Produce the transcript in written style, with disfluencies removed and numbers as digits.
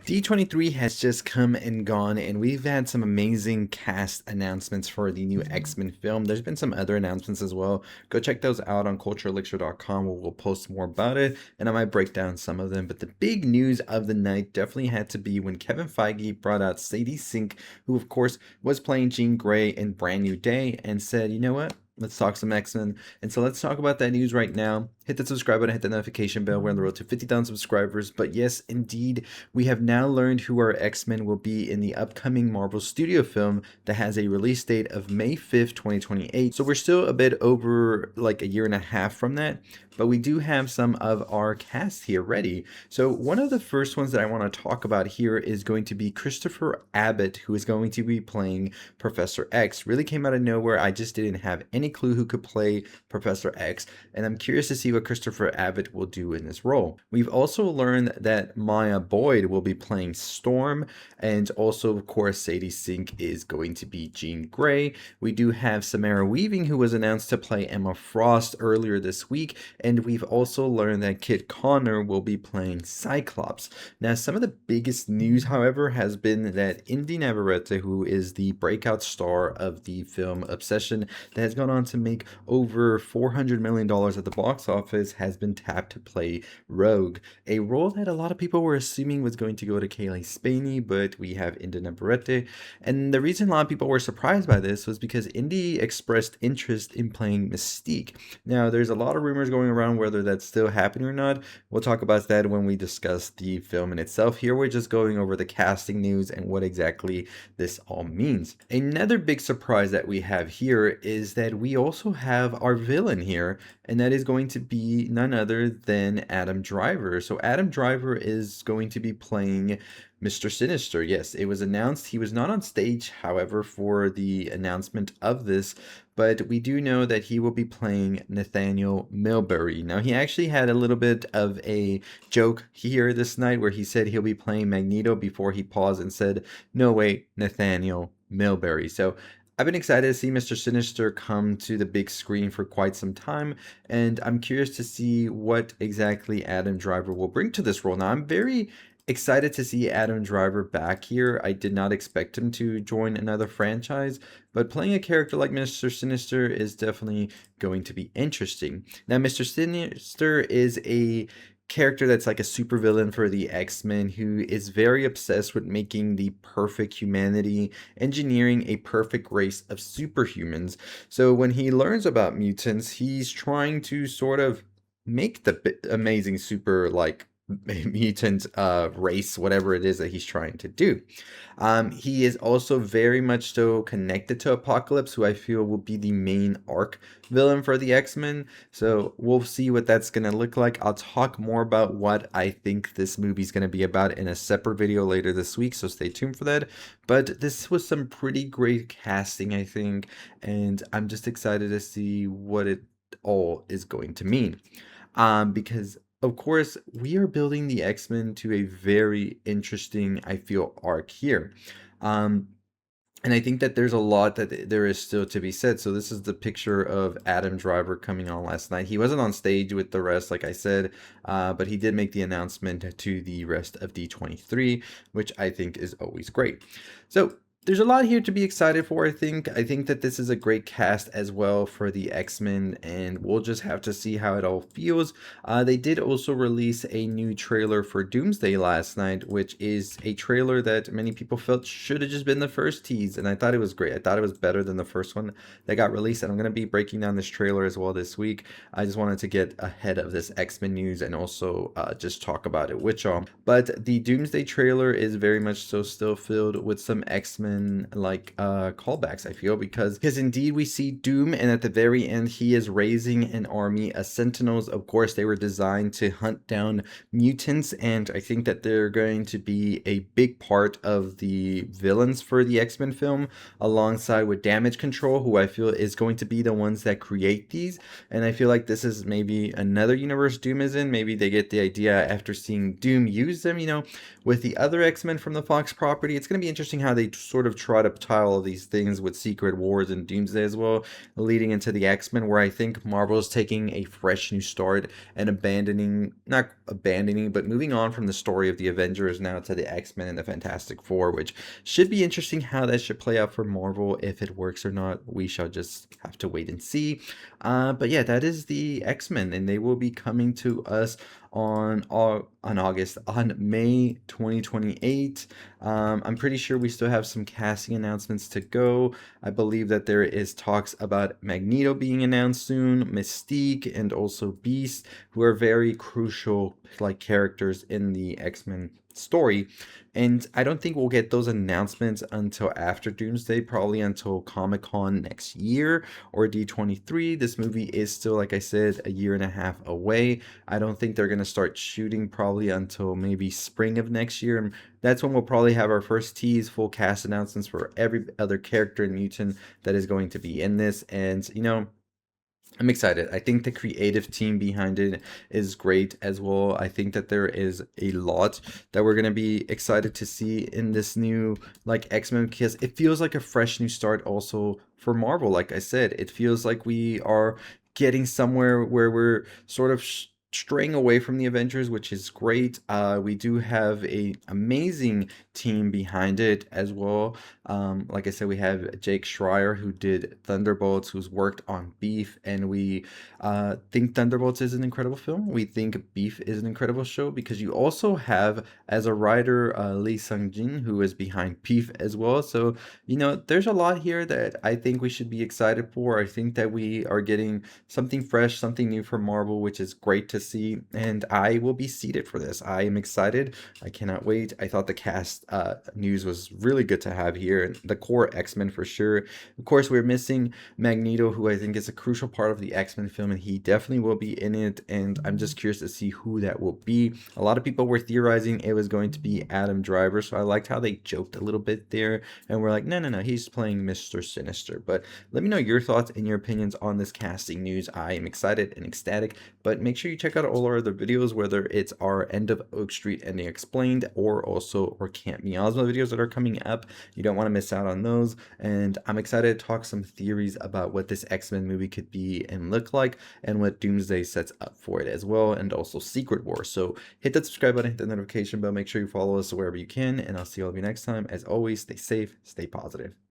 D23 has just come and gone, and we've had some amazing cast announcements for the new X-Men film. There's been some other announcements as well. Go check those out on cultureelixir.com where we'll post more about it, and I might break down some of them. But the big news of the night definitely had to be when Kevin Feige brought out Sadie Sink, who of course was playing Jean Grey in Brand New Day, and said, you know what? Let's talk some X-Men. And so let's talk about that news right now. Hit the subscribe button, hit the notification bell. We're on the road to 50,000 subscribers. But yes, indeed, we have now learned who our X-Men will be in the upcoming Marvel Studio film that has a release date of May 5th, 2028. So we're still a bit over like a year and a half from that. But we do have some of our cast here ready. So one of the first ones that I want to talk about here is going to be Christopher Abbott, who is going to be playing Professor X. Really came out of nowhere. I just didn't have any clue who could play Professor X, and I'm curious to see what Christopher Abbott will do in this role. We've also learned that Maya Boyd will be playing Storm, and also, of course, Sadie Sink is going to be Jean Grey. We do have Samara Weaving, who was announced to play Emma Frost earlier this week, and we've also learned that Kit Connor will be playing Cyclops. Now, some of the biggest news, however, has been that Inde Navarette, who is the breakout star of the film Obsession, that has gone on to make over $400 million at the box office, has been tapped to play Rogue, a role that a lot of people were assuming was going to go to Kaylee Spaney, but we have Inde Navarette. And the reason a lot of people were surprised by this was because Inde expressed interest in playing Mystique. Now, there's a lot of rumors going around whether that's still happening or not. We'll talk about that when we discuss the film in itself. Here we're just going over the casting news and what exactly this all means. Another big surprise that we have here is that we also have our villain here, and that is going to be none other than Adam Driver. So Adam Driver is going to be playing Mr. Sinister. Yes, it was announced. He was not on stage, however, for the announcement of this, but we do know that he will be playing Nathaniel Milbury. Now, he actually had a little bit of a joke here this night where he said he'll be playing Magneto before he paused and said, no, wait, Nathaniel Milbury. So I've been excited to see Mr. Sinister come to the big screen for quite some time, and I'm curious to see what exactly Adam Driver will bring to this role. Now, I'm very excited to see Adam Driver back here. I did not expect him to join another franchise, but playing a character like Mr. Sinister is definitely going to be interesting. Now, Mr. Sinister is a character that's like a supervillain for the X-Men who is very obsessed with making the perfect humanity, engineering a perfect race of superhumans. So when he learns about mutants, he's trying to sort of make the amazing super like mutant race, whatever it is that he's trying to do. He is also very much so connected to Apocalypse, who I feel will be the main arc villain for the X-Men. So we'll see what that's going to look like. I'll talk more about what I think this movie is going to be about in a separate video later this week, so stay tuned for that. But this was some pretty great casting, I think, and I'm just excited to see what it all is going to mean. Because of course, we are building the X-Men to a very interesting, I feel, arc here. And I think that there's a lot that there is still to be said. So this is the picture of Adam Driver coming on last night. He wasn't on stage with the rest, like I said, but he did make the announcement to the rest of D23, which I think is always great. So there's a lot here to be excited for, I think. I think that this is a great cast as well for the X-Men, and we'll just have to see how it all feels. They did also release a new trailer for Doomsday last night, which is a trailer that many people felt should have just been the first tease, and I thought it was great. I thought it was better than the first one that got released, and I'm going to be breaking down this trailer as well this week. I just wanted to get ahead of this X-Men news and also just talk about it with y'all. But the Doomsday trailer is very much so still filled with some X-Men like callbacks, I feel, because indeed we see Doom, and at the very end he is raising an army of Sentinels. Of course, they were designed to hunt down mutants, and I think that they're going to be a big part of the villains for the X-Men film, alongside with Damage Control, who I feel is going to be the ones that create these. And I feel like this is maybe another universe Doom is in. Maybe they get the idea after seeing Doom use them, you know, with the other X-Men from the Fox property. It's going to be interesting how they sort sort of try to tie all of these things with Secret Wars and Doomsday as well, leading into the X-Men, where I think Marvel is taking a fresh new start and not abandoning, but moving on from the story of the Avengers now to the X-Men and the Fantastic Four, which should be interesting how that should play out for Marvel. If it works or not, we shall just have to wait and see. But yeah, that is the X-Men, and they will be coming to us on May 2028. I'm pretty sure we still have some casting announcements to go. I believe that there is talks about Magneto being announced soon, Mystique, and also Beast, who are very crucial like characters in the X-Men story. And I don't think we'll get those announcements until after Doomsday, probably until Comic-Con next year or D23. This movie is still, like I said, a year and a half away. I don't think they're going to start shooting probably until maybe spring of next year. And that's when we'll probably have our first tease, full cast announcements for every other character and mutant that is going to be in this. And, I'm excited. I think the creative team behind it is great as well. I think that there is a lot that we're going to be excited to see in this new like X-Men, because it feels like a fresh new start also for Marvel. Like I said, it feels like we are getting somewhere where we're sort of straying away from the Avengers, which is great. We do have a amazing team behind it as well. Like I said, we have Jake Schreier, who did Thunderbolts, who's worked on Beef, and we think Thunderbolts is an incredible film. We think Beef is an incredible show, because you also have, as a writer, Lee Sung-jin, who is behind Beef as well. So, there's a lot here that I think we should be excited for. I think that we are getting something fresh, something new from Marvel, which is great to see, and I will be seated for this. I am excited. I cannot wait. I thought the cast news was really good to have here, and the core X-Men for sure. Of course, we're missing Magneto, who I think is a crucial part of the X-Men film, and he definitely will be in it, and I'm just curious to see who that will be. A lot of people were theorizing it was going to be Adam Driver, so I liked how they joked a little bit there, and we're like, no, he's playing Mr. Sinister. But let me know your thoughts and your opinions on this casting news. I am excited and ecstatic, but make sure you check out all our other videos, whether it's our End of Oak Street Ending Explained or also our Camp Miasma videos that are coming up. You don't want to miss out on those, and I'm excited to talk some theories about what this X-Men movie could be and look like, and what Doomsday sets up for it as well, and also Secret Wars. So hit that subscribe button, hit the notification bell, make sure you follow us wherever you can, and I'll see all of you next time. As always, stay safe, stay positive.